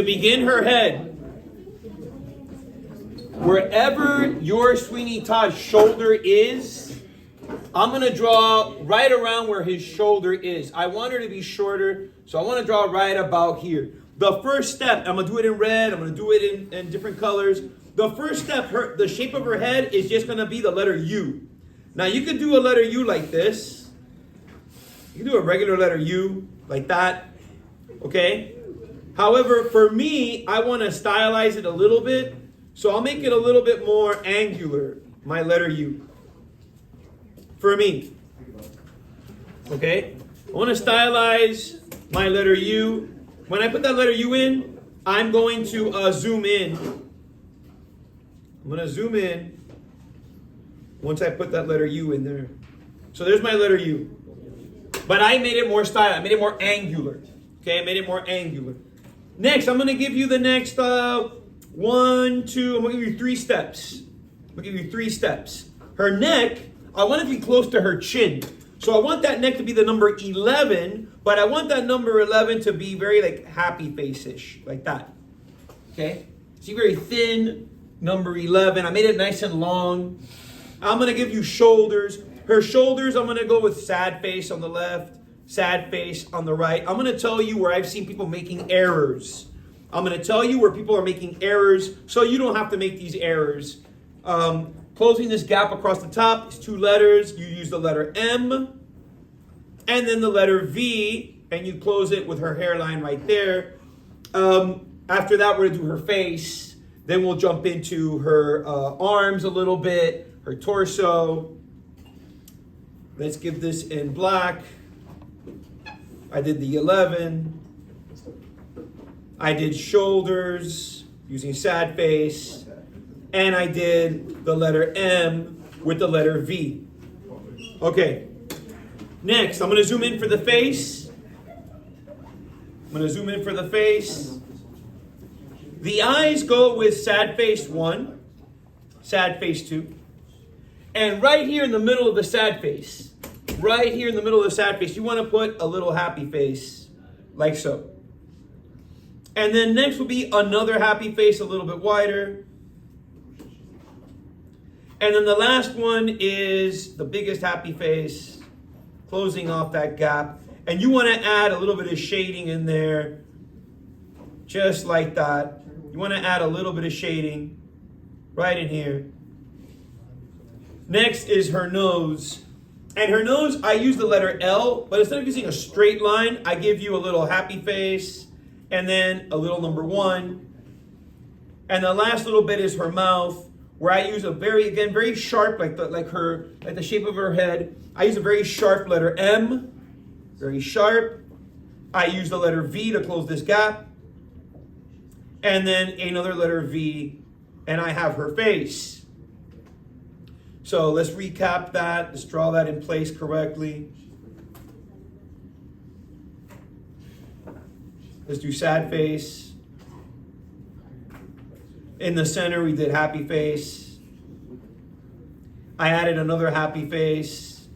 To begin her head, wherever your Sweeney Todd shoulder is, I'm going to draw right around where his shoulder is. I want her to be shorter, so I want to draw right about here. The first step, I'm going to do it in red, I'm going to do it in different colors. The first step, the shape of her head is just going to be the letter U. Now you could do a letter U like this. You can do a regular letter U like that, okay? However, for me, I want to stylize it a little bit, so I'll make it a little bit more angular, my letter U. For me. Okay? I want to stylize my letter U. When I put that letter U in, I'm going to zoom in. I'm going to zoom in once I put that letter U in there. So there's my letter U. But I made it more stylish. I made it more angular. Okay? I made it more angular. Next, I'm going to give you the next 1, 2, I'm going to give you 3 steps. I'm going to give you 3 steps. Her neck, I want it to be close to her chin. So I want that neck to be the number 11, but I want that number 11 to be very like happy face-ish, like that. Okay? See, very thin, number 11. I made it nice and long. I'm going to give you shoulders. Her shoulders, I'm going to go with sad face on the left. Sad face on the right. I'm going to tell you where I've seen people making errors. I'm going to tell you where people are making errors so you don't have to make these errors. Closing this gap across the top is 2 letters. You use the letter M and then the letter V, and you close it with her hairline right there. After that, we're going to do her face. Then we'll jump into her arms a little bit, her torso. Let's give this in black. I did the 11. I did shoulders using sad face. And I did the letter M with the letter V. Okay. Next, I'm going to zoom in for the face. I'm going to zoom in for the face. The eyes go with sad face 1, sad face 2. And right here in the middle of the sad face, right here in the middle of the sad face, you want to put a little happy face, like so. And then next will be another happy face, a little bit wider. And then the last one is the biggest happy face, closing off that gap. And you want to add a little bit of shading in there, just like that. You want to add a little bit of shading right in here. Next is her nose. And her nose, I use the letter L, but instead of using a straight line, I give you a little happy face, and then a little number 1. And the last little bit is her mouth, where I use a very sharp, like the shape of her head. I use a very sharp letter M, very sharp. I use the letter V to close this gap. And then another letter V, and I have her face. So let's recap that. Let's draw that in place correctly. Let's do sad face. In the center, we did happy face. I added another happy face.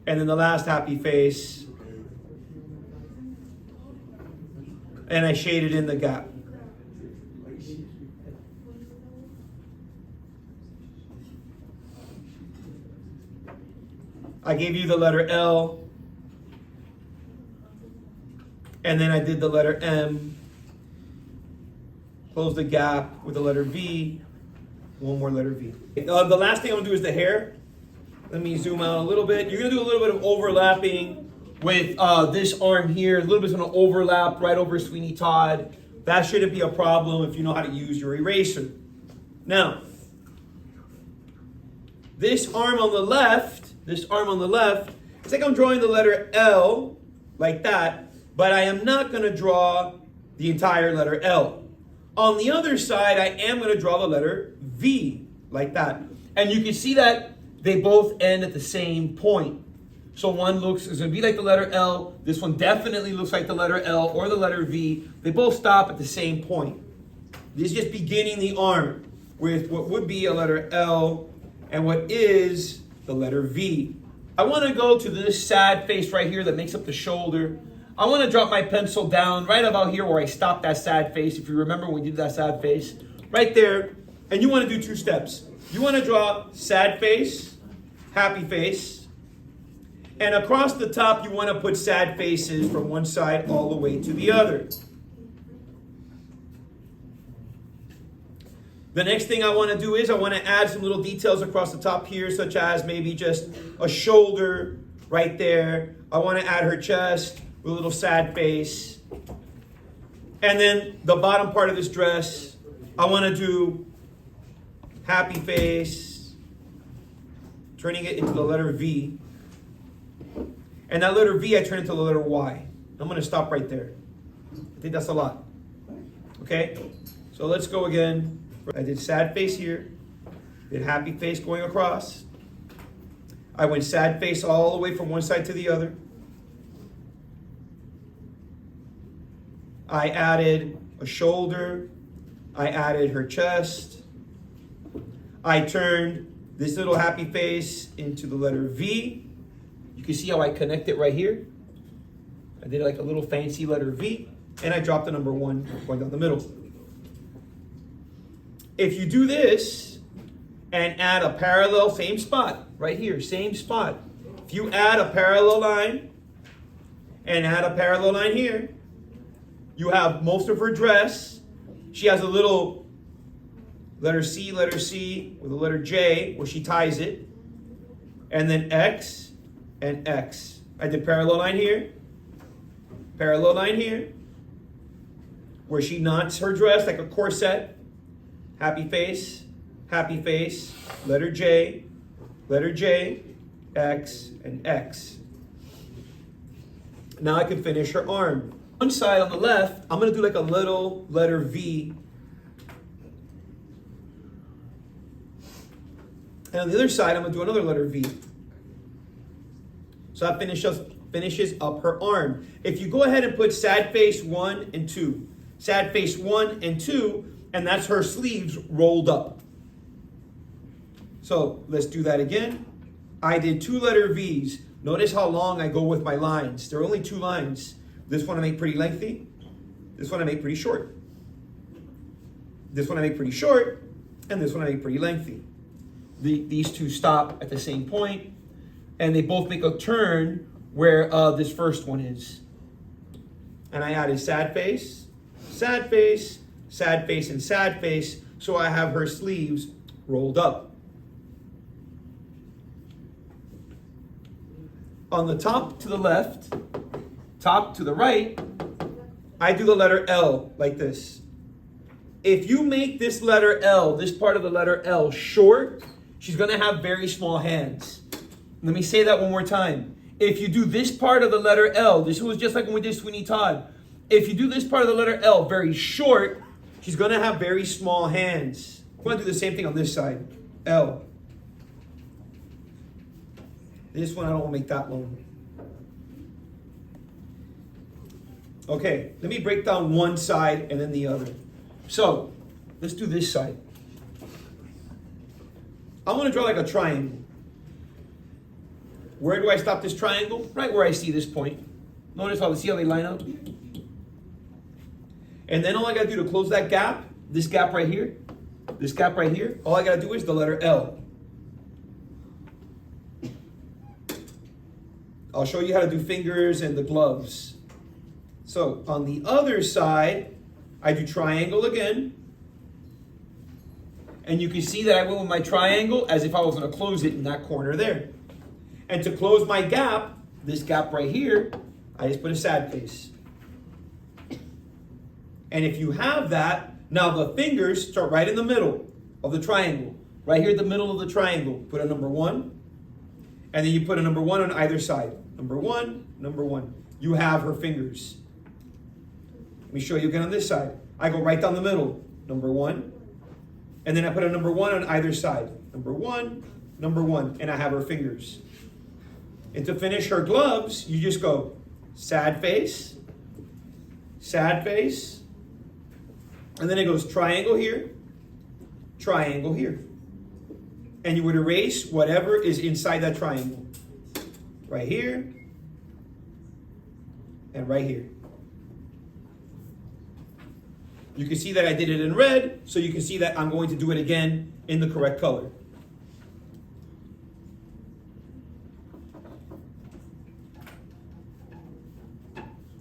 And then the last happy face. And I shaded in the gap. I gave you the letter L, and then I did the letter M, close the gap with the letter V, one more letter V. The last thing I'm gonna do is the hair. Let me zoom out a little bit. You're gonna do a little bit of overlapping with this arm here. A little bit's gonna overlap right over Sweeney Todd. That shouldn't be a problem if you know how to use your eraser. Now, this arm on the left, it's like I'm drawing the letter L, like that, but I am not going to draw the entire letter L. On the other side, I am going to draw the letter V, like that. And you can see that they both end at the same point. So one is going to be like the letter L. This one definitely looks like the letter L or the letter V. They both stop at the same point. This is just beginning the arm with what would be a letter L and what is the letter V. I want to go to this sad face right here that makes up the shoulder. I want to drop my pencil down right about here where I stopped that sad face. If you remember when we did that sad face, right there. And you want to do 2 steps. You want to draw sad face, happy face. And across the top, you want to put sad faces from one side all the way to the other. The next thing I want to do is I want to add some little details across the top here, such as maybe just a shoulder right there. I want to add her chest with a little sad face. And then the bottom part of this dress, I want to do happy face, turning it into the letter V. And that letter V, I turn into the letter Y. I'm going to stop right there. I think that's a lot. Okay? So let's go again. I did sad face here. Did happy face going across. I went sad face all the way from one side to the other. I added a shoulder. I added her chest. I turned this little happy face into the letter V. You can see how I connect it right here. I did like a little fancy letter V. And I dropped the number 1 going down the middle. If you do this and add a parallel, same spot, right here, same spot. If you add a parallel line and add a parallel line here, you have most of her dress. She has a little letter C with a letter J where she ties it. And then X and X. I did parallel line here, where she knots her dress like a corset. Happy face, letter J, X, and X. Now I can finish her arm. One side on the left, I'm going to do like a little letter V. And on the other side, I'm going to do another letter V. So that finishes up her arm. If you go ahead and put sad face 1 and 2, sad face 1 and 2, and that's her sleeves rolled up. So let's do that again. I did 2 letter V's. Notice how long I go with my lines. There are only 2 lines. This one I make pretty lengthy. This one I make pretty short. This one I make pretty short. And this one I make pretty lengthy. These 2 stop at the same point. And they both make a turn where this first one is. And I added sad face, sad face, sad face, and sad face. So I have her sleeves rolled up. On the top to the left, top to the right, I do the letter L like this. If you make this letter L, this part of the letter L short, she's going to have very small hands. Let me say that one more time. If you do this part of the letter L, this was just like when we did Sweeney Todd. If you do this part of the letter L very short, she's going to have very small hands. I'm going to do the same thing on this side. L. This one I don't want to make that long. Okay, let me break down one side and then the other. So, let's do this side. I want to draw like a triangle. Where do I stop this triangle? Right where I see this point. Notice how they line up? And then all I got to do to close that gap, this gap right here, all I got to do is the letter L. I'll show you how to do fingers and the gloves. So on the other side, I do triangle again. And you can see that I went with my triangle as if I was going to close it in that corner there. And to close my gap, this gap right here, I just put a sad face. And if you have that, now the fingers start right in the middle of the triangle. Right here in the middle of the triangle, put a number 1. And then you put a number 1 on either side. Number 1, number 1. You have her fingers. Let me show you again on this side. I go right down the middle. Number 1. And then I put a number 1 on either side. Number 1, number 1. And I have her fingers. And to finish her gloves, you just go sad face, and then it goes triangle here, triangle here. And you would erase whatever is inside that triangle. Right here, and right here. You can see that I did it in red, so you can see that I'm going to do it again in the correct color.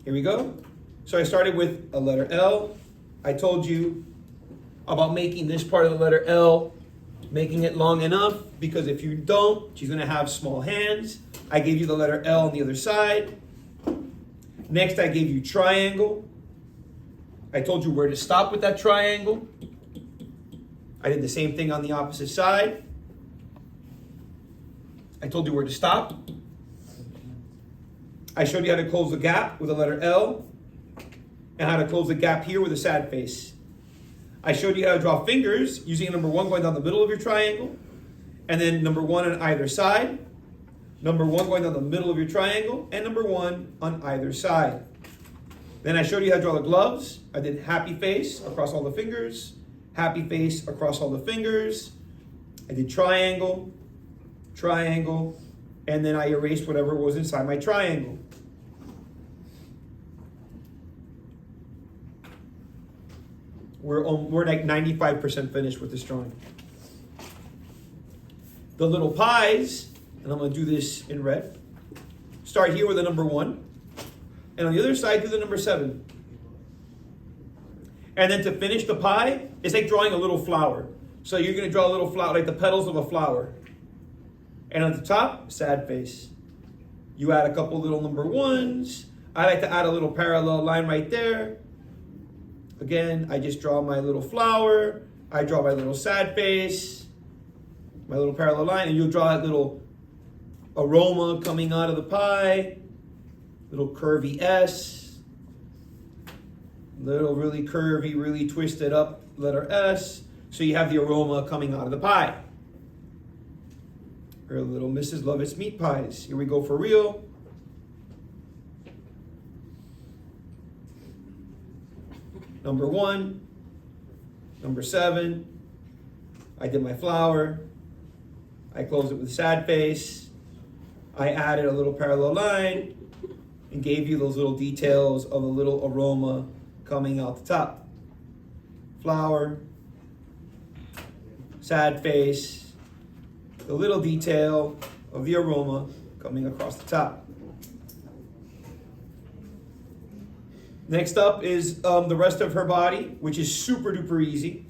Here we go. So I started with a letter L. I told you about making this part of the letter L, making it long enough, because if you don't, she's going to have small hands. I gave you the letter L on the other side. Next, I gave you triangle. I told you where to stop with that triangle. I did the same thing on the opposite side. I told you where to stop. I showed you how to close the gap with the letter L and how to close the gap here with a sad face. I showed you how to draw fingers using number 1 going down the middle of your triangle, and then number 1 on either side, number 1 going down the middle of your triangle, and number 1 on either side. Then I showed you how to draw the gloves. I did happy face across all the fingers, happy face across all the fingers. I did triangle, triangle, and then I erased whatever was inside my triangle. We're like 95% finished with this drawing. The little pies, and I'm going to do this in red. Start here with a number 1. And on the other side, do the number 7. And then to finish the pie, it's like drawing a little flower. So you're going to draw a little flower, like the petals of a flower. And on the top, sad face. You add a couple little number 1s. I like to add a little parallel line right there. Again, I just draw my little flower. I draw my little sad face, my little parallel line, and you'll draw that little aroma coming out of the pie. Little curvy S, little really curvy, really twisted up letter S. So you have the aroma coming out of the pie. Or little Mrs.Lovett's meat pies. Here we go for real. Number 1, number 7. I did my flower. I closed it with a sad face. I added a little parallel line and gave you those little details of a little aroma coming out the top. Flower, sad face, the little detail of the aroma coming across the top. Next up is the rest of her body, which is super duper easy.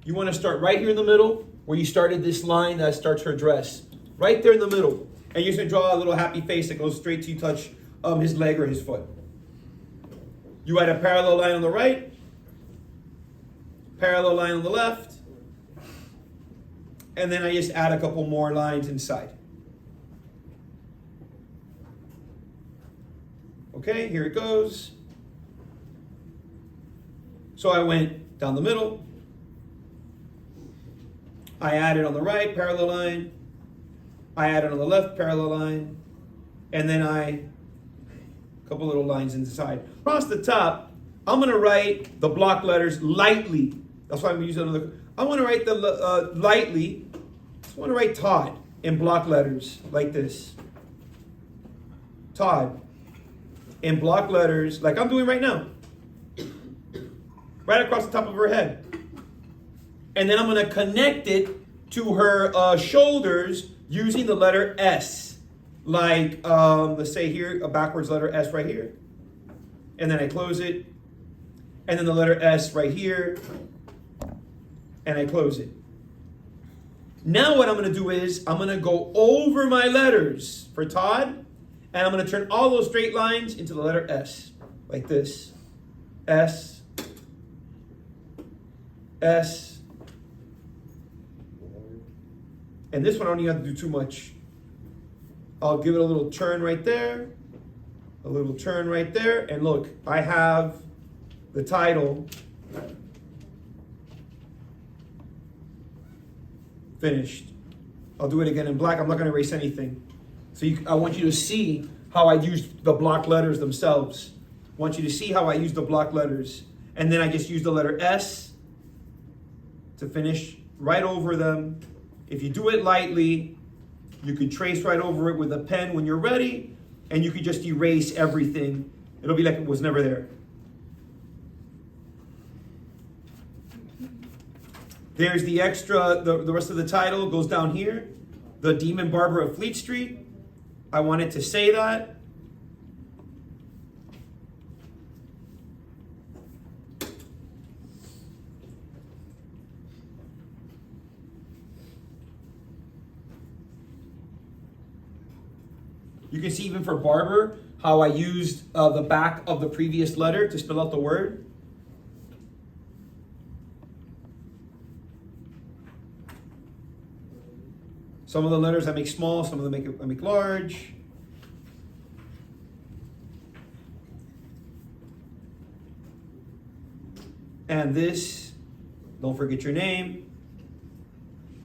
You want to start right here in the middle where you started this line that starts her dress. Right there in the middle. And you're going to draw a little happy face that goes straight to you touch his leg or his foot. You add a parallel line on the right, parallel line on the left, and then I just add a couple more lines inside. Okay, here it goes. So I went down the middle. I added on the right, parallel line. I added on the left, parallel line. And then a couple little lines inside. Across the top, I'm going to write the block letters lightly. That's why I'm using another. I want to write the lightly. I want to write Todd in block letters like this. Todd. In block letters, like I'm doing right now. Right across the top of her head. And then I'm going to connect it to her shoulders using the letter S. Like, let's say here, a backwards letter S right here. And then I close it. And then the letter S right here. And I close it. Now what I'm going to do is, I'm going to go over my letters for Todd. And I'm going to turn all those straight lines into the letter S. Like this. S. S. And this one I don't even have to do too much. I'll give it a little turn right there. A little turn right there. And look, I have the title finished. I'll do it again in black. I'm not going to erase anything. So I want you to see how I used the block letters themselves. I want you to see how I used the block letters. And then I just used the letter S to finish right over them. If you do it lightly, you can trace right over it with a pen when you're ready. and you could just erase everything. It'll be like it was never there. There's the extra, the rest of the title goes down here. The Demon Barber of Fleet Street. I wanted to say that. You can see even for barber how I used the back of the previous letter to spell out the word. Some of the letters I make small, some of them I make large. And this, don't forget your name.